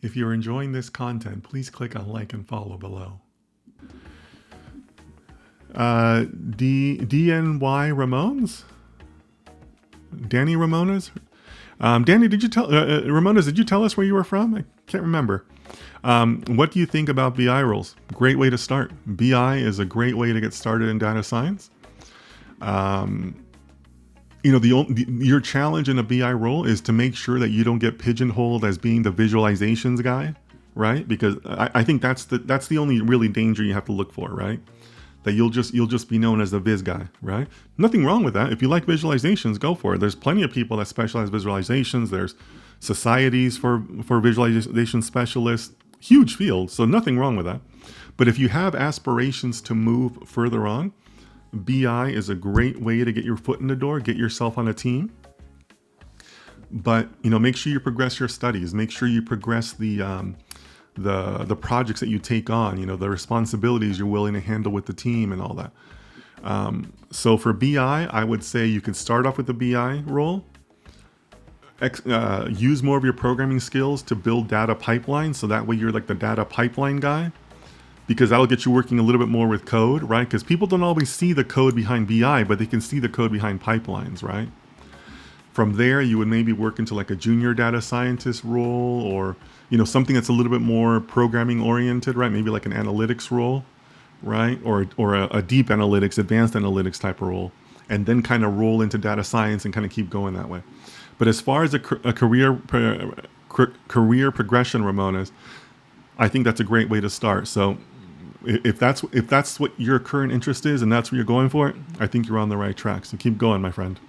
If you're enjoying this content, please click on like and follow below. DNY Ramones? Danny Ramones? Danny, did you tell Ramones? Did you tell us where you were from? I can't remember. What do you think about BI roles? Great way to start. BI is a great way to get started in data science. Your challenge in a BI role is to make sure that you don't get pigeonholed as being the visualizations guy, right? Because I think that's the only really danger you have to look for, right? That you'll just be known as the viz guy, right? Nothing wrong with that. If you like visualizations, go for it. There's plenty of people that specialize in visualizations. There's societies for visualization specialists, huge field. So nothing wrong with that. But if you have aspirations to move further on, BI is a great way to get your foot in the door, get yourself on a team. But make sure you progress your studies. Make sure you progress the projects that you take on, the responsibilities you're willing to handle with the team and all that. So for BI, I would say you can start off with the BI role, use more of your programming skills to build data pipelines. So that way you're like the data pipeline guy, because that'll get you working a little bit more with code, right? Because people don't always see the code behind BI, but they can see the code behind pipelines, right? From there, you would maybe work into like a junior data scientist role, or something that's a little bit more programming oriented, right? Maybe like an analytics role, right? Or a deep analytics, advanced analytics type of role, and then kind of roll into data science and kind of keep going that way. But as far as a career progression, Ramones, I think that's a great way to start. So if that's what your current interest is and that's what you're going for, I think you're on the right track. So keep going, my friend.